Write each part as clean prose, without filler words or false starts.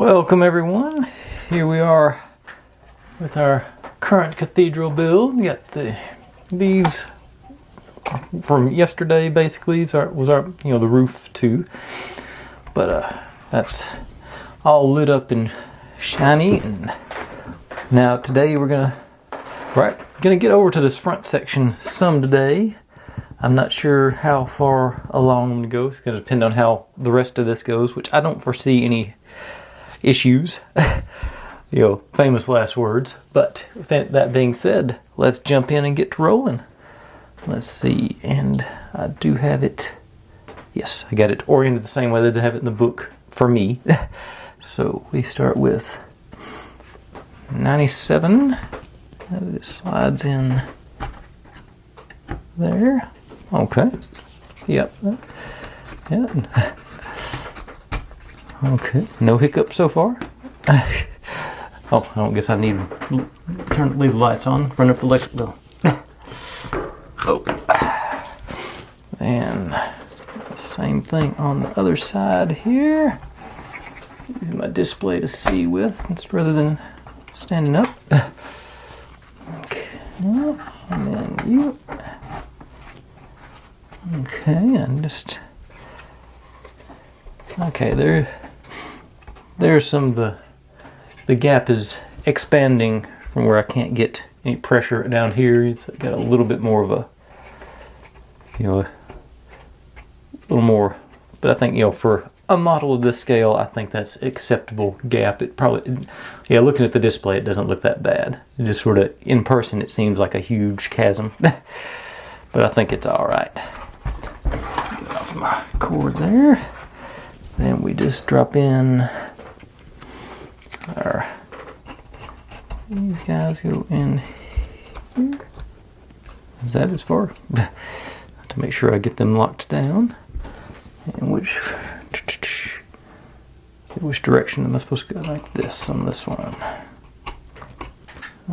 Welcome everyone. Here we are with our current cathedral build. We got these from yesterday basically. Was our the roof too. But that's all lit up and shiny, and now today we're gonna get over to this front section some today. I'm not sure how far along I'm going to go. It's going to depend on how the rest of this goes, which I don't foresee any issues. Famous last words. But with that being said, let's jump in and get to rolling. Let's see, and I do have it. Yes, I got it oriented the same way that I have it in the book for me. So we start with 97. It slides in there. Okay. Yep. Yeah. Okay. No hiccups so far. Oh, I don't guess I need to leave the lights on. Run up the electric bill. Oh. And the same thing on the other side here. Use my display to see with, rather than standing up. Okay. And then you. Okay, and just there's some of the gap is expanding from where I can't get any pressure down here. It's got a little bit more of a a little more, but I think for a model of this scale, I think that's acceptable gap. It probably, looking at the display, it doesn't look that bad. It just sort of in person, it seems like a huge chasm, but I think it's all right. Get off my cord there. Then we just drop in these guys go in here. Is that as far? To make sure I get them locked down. And which direction am I supposed to go? Like this on this one.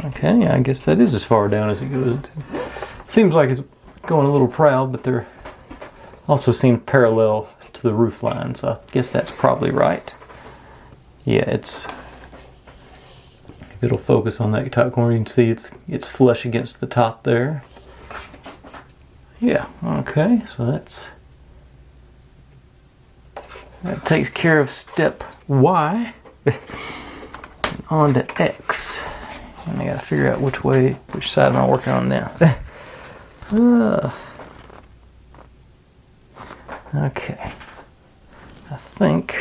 Okay, I guess that is as far down as it goes. Seems like it's going a little proud, but they're also seem parallel to the roof line, so I guess that's probably right. Yeah, if it'll focus on that top corner, you can see it's flush against the top there. Yeah, okay, so that takes care of step Y. On to X. And I gotta figure out which side am I working on now. Okay. I think.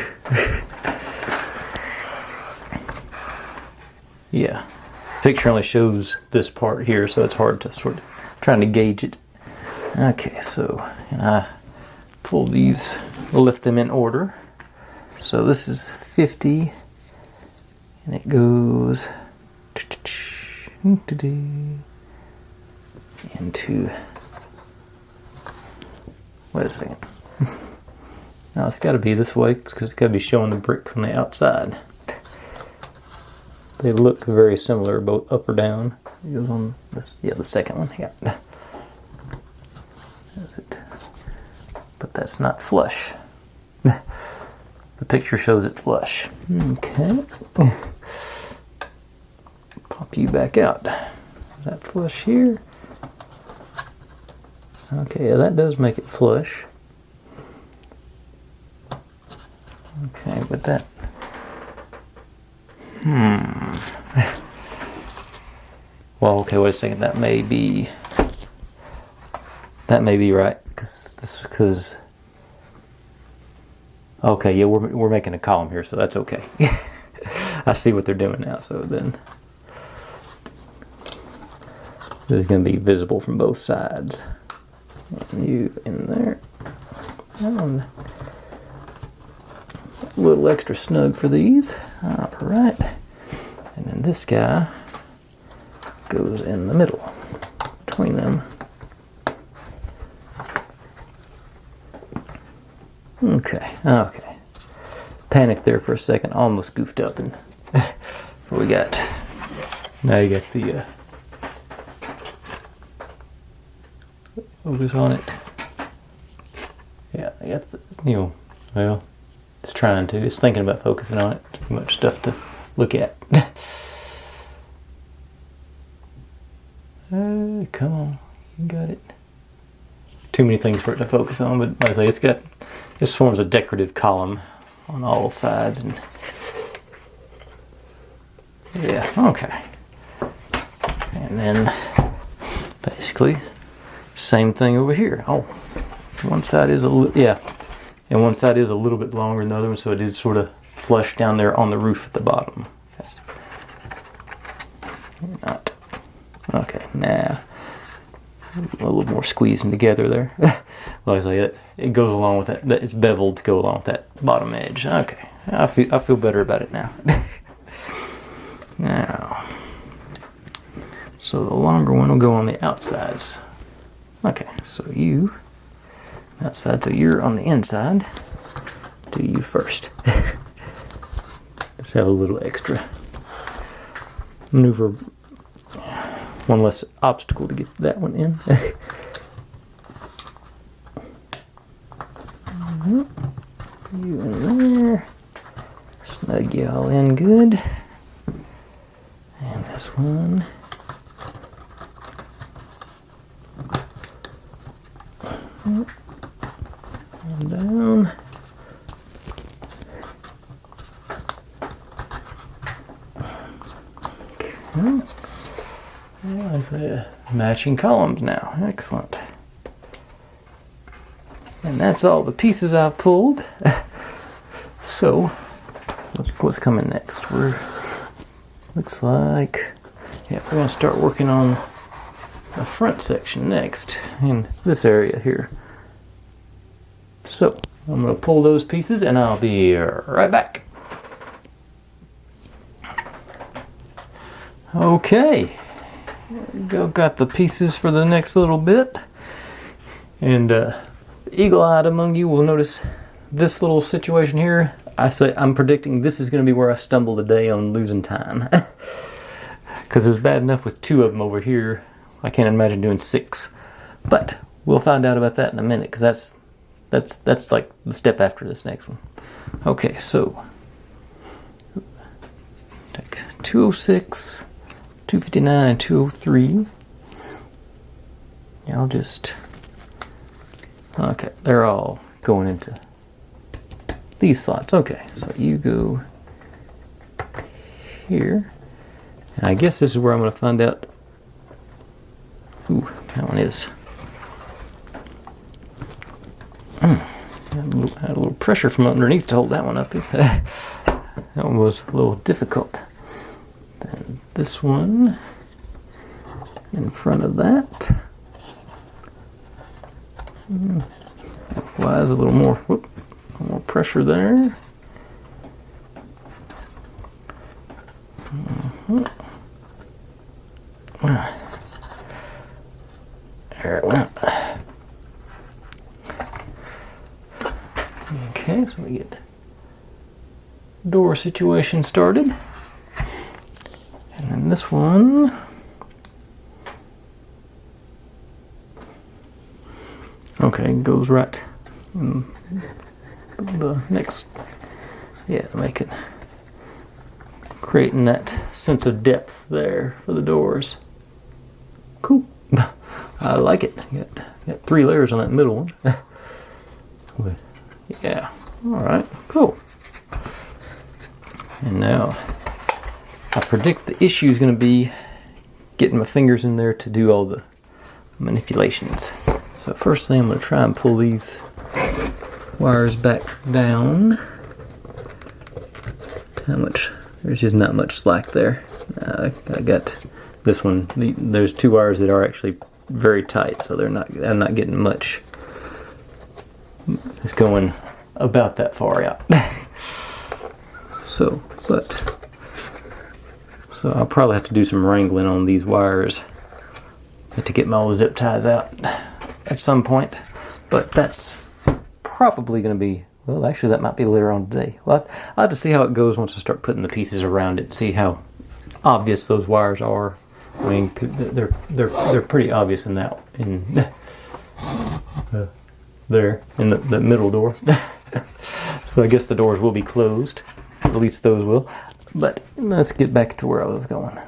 Yeah. Picture only shows this part here, so it's hard to sort of trying to gauge it. Okay, so I pull these, lift them in order. So this is 50, and it goes into. Wait a second. Now it's got to be this way because it's got to be showing the bricks on the outside. They look very similar, both up or down. It goes on this, the second one. Yeah. Is it? But that's not flush. The picture shows it flush. Okay. Pop you back out. Is that flush here? Okay, yeah, that does make it flush. Okay, but that. Well, okay, wait a second. That may be right because. Okay, yeah, we're making a column here, so that's okay. I see what they're doing now. So then, this is going to be visible from both sides. And you in there. A little extra snug for these. Alright. And then this guy goes in the middle between them. Okay. Panicked there for a second. Almost goofed up. And what we got? Now you got the focus on it. Yeah, I got the, It's trying to. It's thinking about focusing on it. Too much stuff to look at. Come on. You got it. Too many things for it to focus on, but like I say, this forms a decorative column on all sides, and yeah, okay. And then basically same thing over here. Oh, one side is and one side is a little bit longer than the other one, so it is sort of flush down there on the roof at the bottom. Yes. Not okay. Now a little more squeezing together there. Like I say, it goes along with that. It's beveled to go along with that bottom edge. Okay, I feel better about it now. Now, so the longer one will go on the outsides. Okay, so you outside, so you're on the inside. Do you first? Just have a little extra maneuver. One less obstacle to get that one in. You in there. Snug you all in good. And this one. And down. Okay. Matching columns now. Excellent. And that's all the pieces I've pulled. So, what's coming next? Looks like, yeah, we're going to start working on the front section next in this area here. So, I'm going to pull those pieces and I'll be right back. Okay. Got the pieces for the next little bit, and eagle-eyed among you will notice this little situation here. I'm predicting this is going to be where I stumble today on losing time, because it's bad enough with 2 of them over here. I can't imagine doing 6, but we'll find out about that in a minute, because that's like the step after this next one. Okay, so take 206. 259 and 203. I'll just... Okay, they're all going into these slots. Okay, so you go here. And I guess this is where I'm going to find out... Ooh, that one is... Had a little pressure from underneath to hold that one up. That one was a little difficult. Then this one in front of that applies a little more, more pressure there. There it went. Okay, so we get door situation started. And this one, okay, goes right in the next, yeah, make it, creating that sense of depth there for the doors. Cool. I like it. Got 3 layers on that middle one. Yeah, alright, cool. And now, I predict the issue is going to be getting my fingers in there to do all the manipulations. So first thing, I'm going to try and pull these wires back down. How much? There's just not much slack there. I got this one. There's 2 wires that are actually very tight, so I'm not getting much. It's going about that far out. So I'll probably have to do some wrangling on these wires to get my old zip ties out at some point. But that's probably going to be, well, actually that might be later on today. Well, I'll have to see how it goes once I start putting the pieces around it, see how obvious those wires are. I mean, they're pretty obvious in that, there in the middle door. So I guess the doors will be closed. At least those will. But let's get back to where I was going.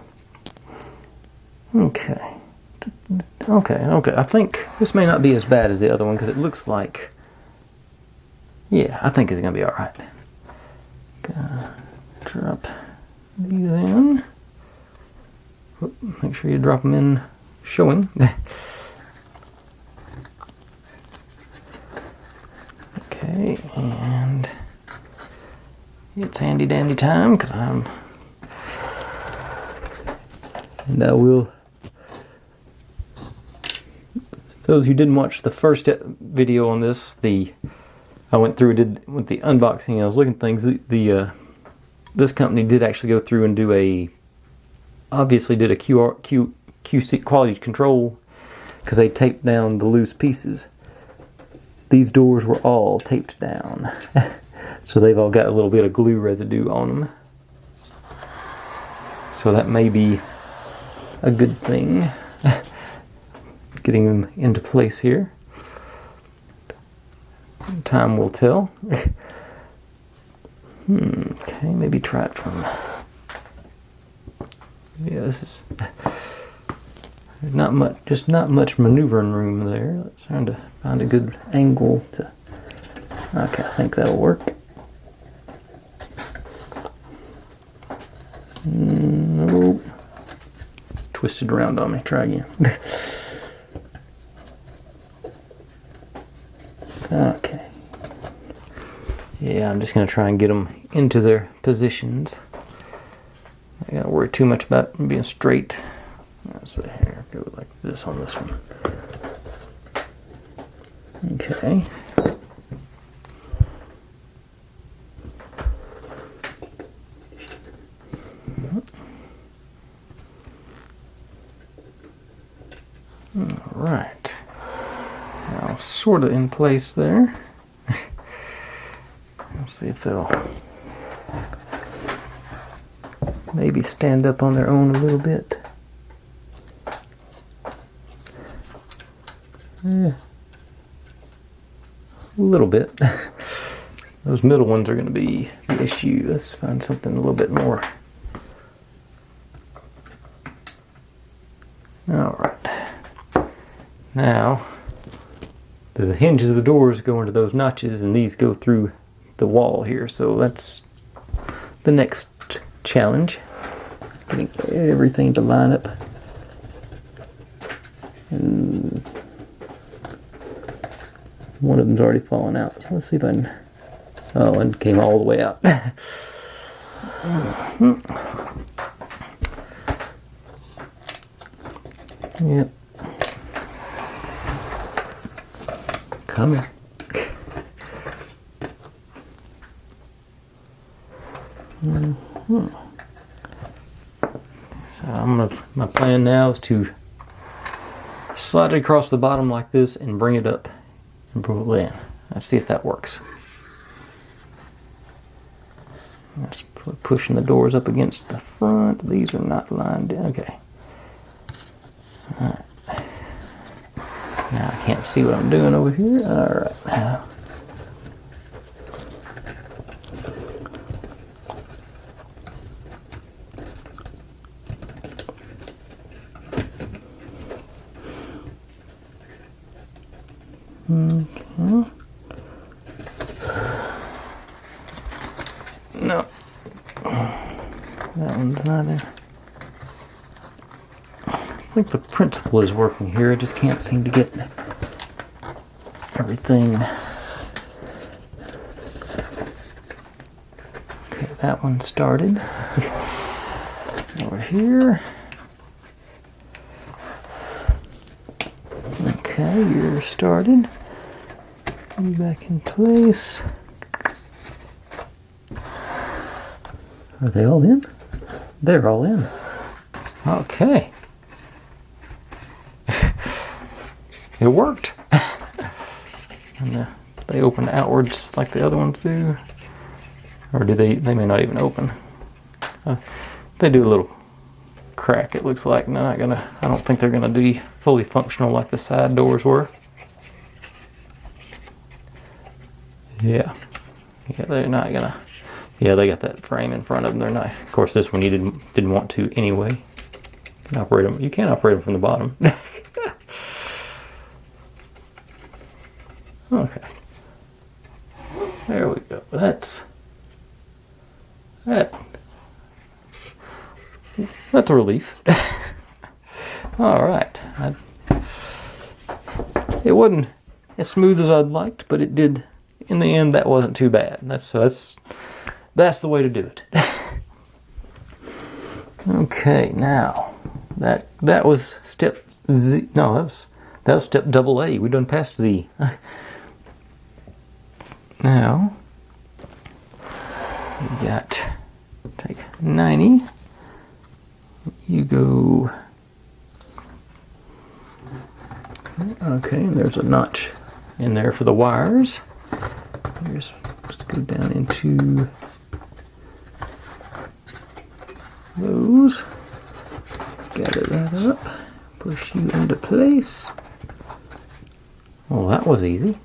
Okay. I think this may not be as bad as the other one because it looks like... Yeah, I think it's going to be alright. Drop these in. Make sure you drop them in showing. Okay, and it's handy dandy time because I will. For those who didn't watch the first video on this, I went through with the unboxing. I was looking at things. This company did actually go through and obviously did a QC quality control because they taped down the loose pieces. These doors were all taped down. So they've all got a little bit of glue residue on them. So that may be a good thing. Getting them into place here. Time will tell. Okay, maybe try it from... Yeah, this is... There's not much maneuvering room there. Let's try to find a good angle to... Okay, I think that'll work. Nope. Twisted around on me. Try again. Okay. Yeah, I'm just going to try and get them into their positions. I don't worry too much about them being straight. Let's see here. Go like this on this one. Okay. Alright. Now, sort of in place there. Let's see if they'll maybe stand up on their own a little bit. Yeah. A little bit. Those middle ones are going to be the issue. Let's find something a little bit more. Alright. Now, the hinges of the doors go into those notches, and these go through the wall here. So that's the next challenge. Getting everything to line up. And one of them's already fallen out. So let's see if I can... Oh, and came all the way out. Yep. Come here. So my plan now is to slide it across the bottom like this and bring it up and pull it in. Let's see if that works. That's pushing the doors up against the front. These are not lined in. Okay. Alright. Now I can't see what I'm doing over here. Alright. Now. Okay. No. That one's not in. I think the principle is working here. I just can't seem to get everything. Okay, that one started. Over here. Okay, you're started. Back in place. Are they all in? They're all in. Okay. It worked. And they open outwards like the other ones do. Or do they may not even open. They do a little crack, it looks like. I don't think they're gonna be fully functional like the side doors were. Yeah. Yeah, they're not gonna. Yeah, they got that frame in front of them. They're not. Of course, this one you didn't want to anyway. You can operate them. You can operate them from the bottom. Okay. There we go. That's a relief. All right. It wasn't as smooth as I'd liked, but it did. In the end, that wasn't too bad. That's the way to do it. Okay, now that was step Z. No, that was step double A. We done past Z. Now we got take 90. You go. Okay, and there's a notch in there for the wires. Here's just go down into those. Gather that up. Push you into place. Well, that was easy.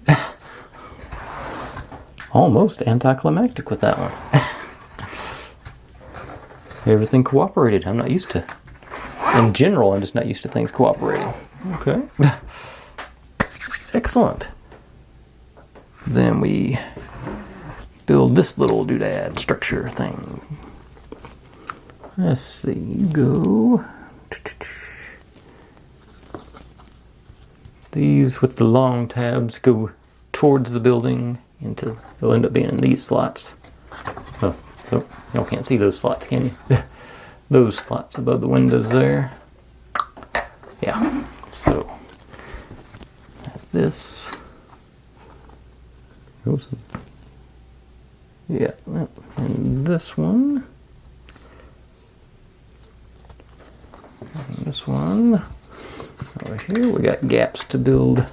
Almost anticlimactic with that one. Everything cooperated. I'm not used to. In general, I'm just not used to things cooperating. Okay. Excellent. Then we build this little doodad structure thing. Let's see, you go. These with the long tabs go towards the building they'll end up being in these slots. Oh, y'all can't see those slots, can you? Those slots above the windows there. Yeah, so this goes. Yeah, and this one. And this one. Over here we got gaps to build.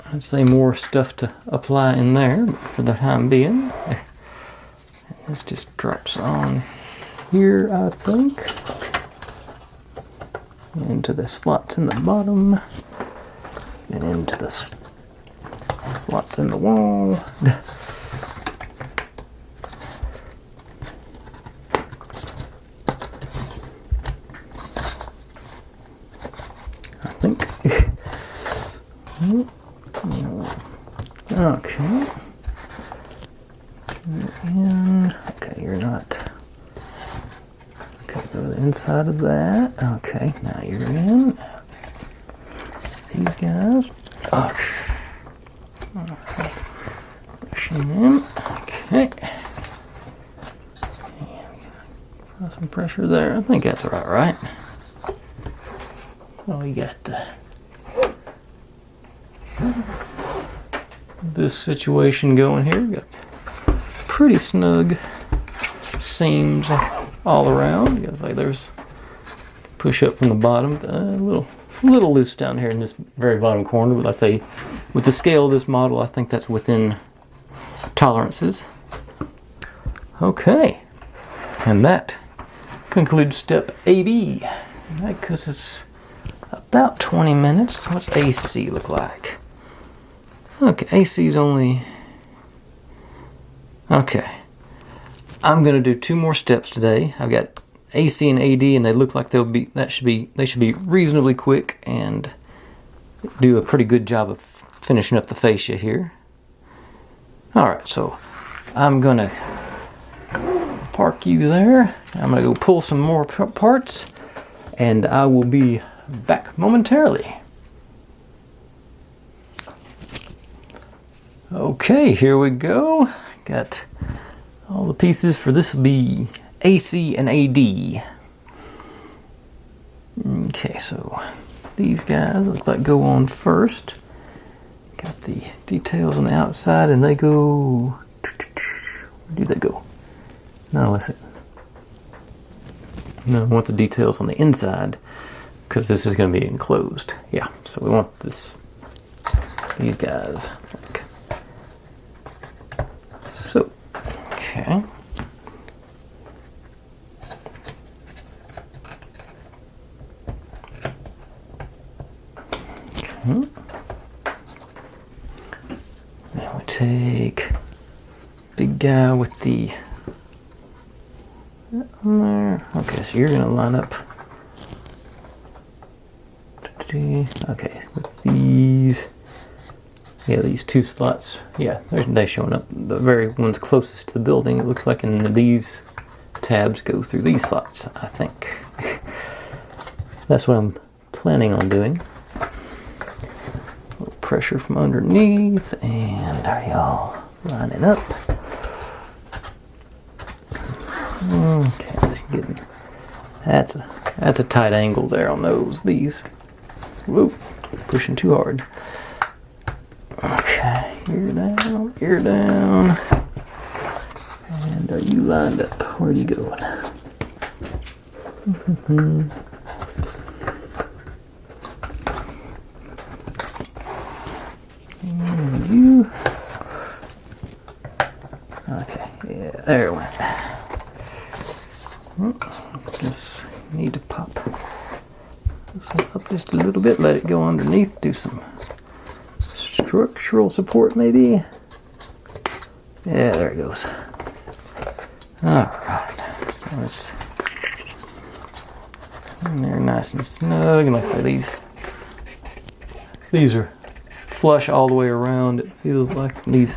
I'd say more stuff to apply in there, but for the time being. And this just drops on here, I think. Into the slots in the bottom. And into the slots in the wall. I think. Okay. Okay, you're not. Okay, go to the inside of that. Okay, now you're in. These guys. Okay. Pushing in. Okay. And got some pressure there. I think that's about right. So we got this situation going here. We got pretty snug seams all around. You got like there's push up from the bottom. A little loose down here in this very bottom corner, but I'd say with the scale of this model, I think that's within tolerances. Okay, and that concludes step AB. Because it's about 20 minutes. What's AC look like? Okay, AC is only... Okay. I'm going to do 2 more steps today. I've got AC and AD, and they look like they should be reasonably quick and do a pretty good job of finishing up the fascia here. Alright, so I'm going to park you there. I'm going to go pull some more parts, and I will be back momentarily. Okay, here we go. Got all the pieces for this will be AC and AD. Okay, so these guys look like go on first. Got the details on the outside, and they go. Where do they go? No, let's see. No, I want the details on the inside because this is going to be enclosed. Yeah, so we want these guys. So, okay. Now we take big guy with the there. Okay, so you're gonna line up. Okay, with these. Yeah, these two slots. Yeah, they're showing up. The very ones closest to the building. It looks like, and these tabs go through these slots, I think. That's what I'm planning on doing. A little pressure from underneath, and are y'all lining up? Okay, so you're getting, that's a tight angle there on these. Whoop, pushing too hard. Okay, you're down. And are you lined up? Where are you going? And you. Okay, yeah, there it went. Just need to pop this one up just a little bit, let it go underneath, do some structural support maybe. Yeah, there it goes. Alright, so it's in there nice and snug, and like I say, these are flush all the way around. It feels like these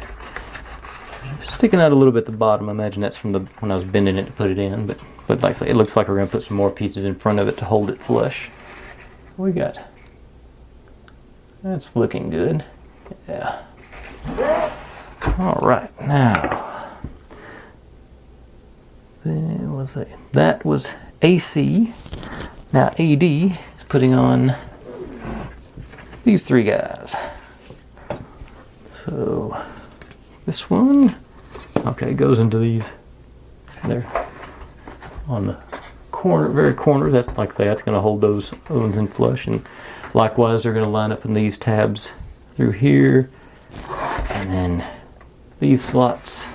sticking out a little bit at the bottom. I imagine that's from when I was bending it to put it in, but like I say, it looks like we're going to put some more pieces in front of it to hold it flush. We got, that's looking good. Yeah. Alright, now that was AC. Now AD is putting on these three guys. So this one, okay, goes into these there on the corner, very corner. That's like I say, that's going to hold those ones in flush, and likewise they're going to line up in these tabs through here, and then these slots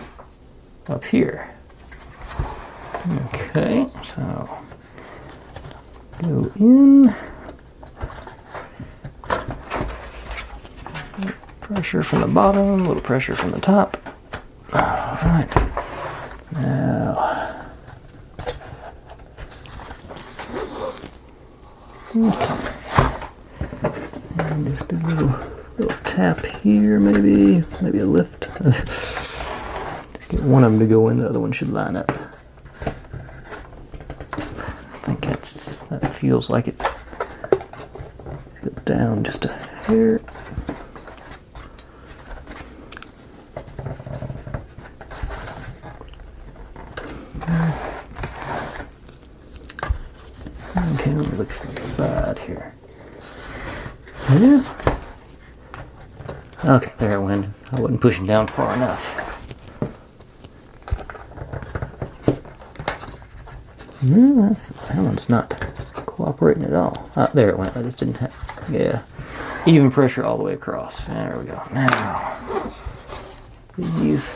up here. Okay, so go in. Pressure from the bottom, a little pressure from the top. Alright. Now. Okay. And just a little tap here, maybe a lift. Just get one of them to go in, the other one should line up. I think that feels like it's down just a hair. Okay, let me look from the side here. Yeah. Okay, there it went. I wasn't pushing down far enough. That one's not cooperating at all. There it went. I just didn't have. Yeah. Even pressure all the way across. There we go. Now, these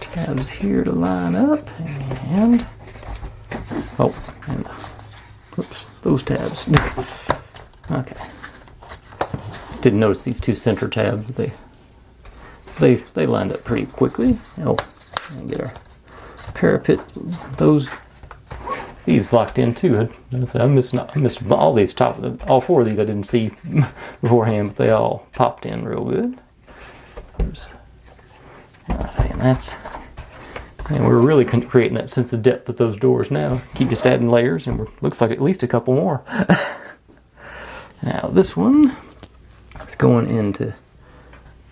tabs here to line up, and whoops, those tabs. Okay. Didn't notice these two center tabs. They lined up pretty quickly. Oh, and get our parapet. These locked in too. I missed all these all four of these I didn't see beforehand, but they all popped in real good. And we're really creating that sense of depth with those doors now. Keep just adding layers, and looks like at least a couple more. Now this one is going into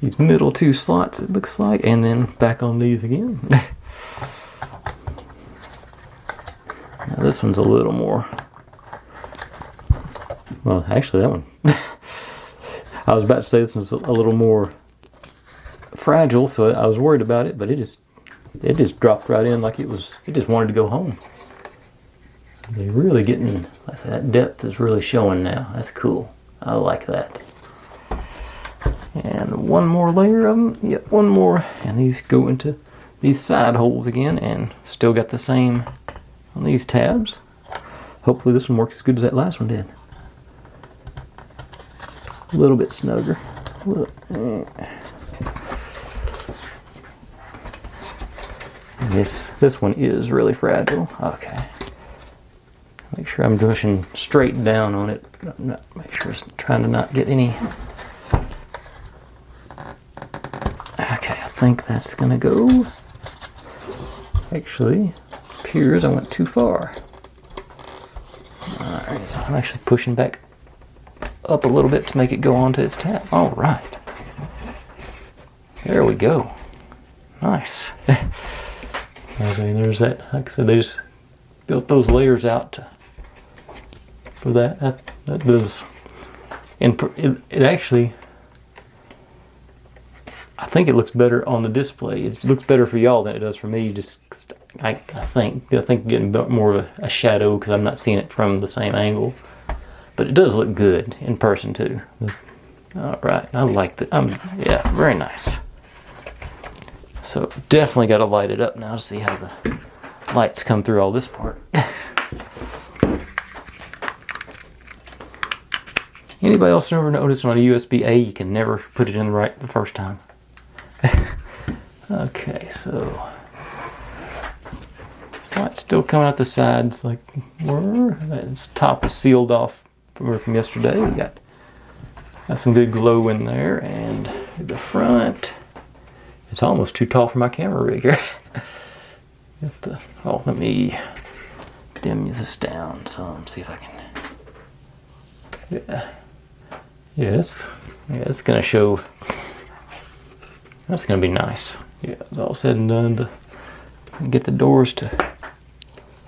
these middle two slots, it looks like, and then back on these again. Now this one's a little more, well, actually that one, I was about to say this one's a little more fragile, so I was worried about it, but it just dropped right in like it just wanted to go home. They're really getting, that depth is really showing now. That's cool. I like that. And one more layer of them. Yep, one more. And these go into these side holes again, and still got the same on these tabs. Hopefully this one works as good as that last one did. A little bit snugger. this one is really fragile. Okay. Make sure I'm pushing straight down on it. Make sure it's trying to not get any. Okay, I think that's gonna go. Actually, appears I went too far. Alright, so I'm actually pushing back up a little bit to make it go onto its tab. Alright. There we go. Nice. Okay, there's that. Like I said, they just built those layers out for that. That does. And it actually, I think it looks better on the display. It looks better for y'all than it does for me. Just I think getting more of a shadow because I'm not seeing it from the same angle. But it does look good in person too. All right, I like that. Yeah, very nice. So definitely got to light it up now to see how the lights come through all this part. Anybody else ever noticed on a USB-A you can never put it in right the first time? Okay, so light's still coming out the sides like its top is sealed off from yesterday. We got some good glow in there, and the front. It's almost too tall for my camera rig here. Let me dim this down some. See if I can. Yes. It's gonna show. That's gonna be nice. Yeah, it's all said and done. Get the doors to.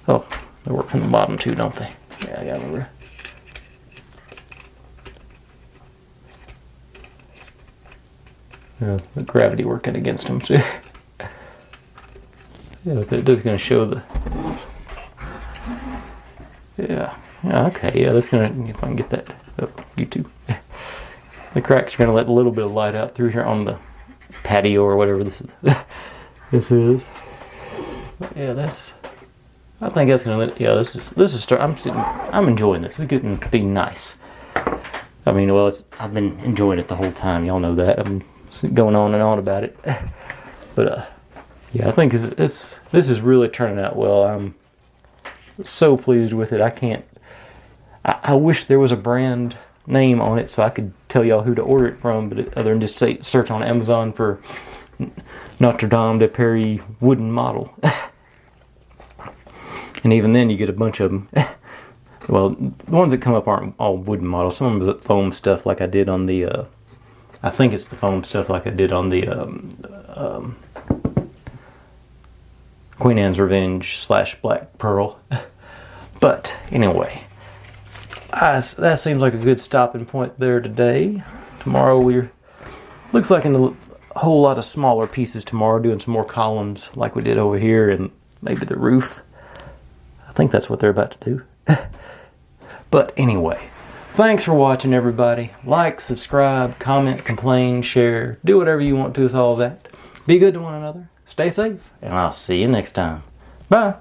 Oh, they work from the bottom too, don't they? Yeah, I gotta remember. Yeah, the gravity working against them too. Yeah, it is going to show the. Yeah. Okay. Yeah, that's going to. If I can get that up YouTube. The cracks are going to let a little bit of light out through here on the patio or whatever this is. This is. But yeah, that's. I think that's going to let. Yeah, this is. I'm enjoying this. It's getting to be nice. I mean, well, I've been enjoying it the whole time. Y'all know that. I'm going on and on about it, but yeah, I think this is really turning out well. I'm so pleased with it. I wish there was a brand name on it so I could tell y'all who to order it from, but other than just say search on Amazon for Notre de Paris wooden model. And even then you get a bunch of them. Well, the ones that come up aren't all wooden models. Some of them are foam stuff like I did on the I think it's the foam stuff like I did on the Queen Anne's Revenge / Black Pearl. But anyway, that seems like a good stopping point there today. Tomorrow looks like a whole lot of smaller pieces tomorrow, doing some more columns like we did over here and maybe the roof. I think that's what they're about to do. But anyway. Thanks for watching, everybody. Like, subscribe, comment, complain, share. Do whatever you want to with all that. Be good to one another. Stay safe. And I'll see you next time. Bye.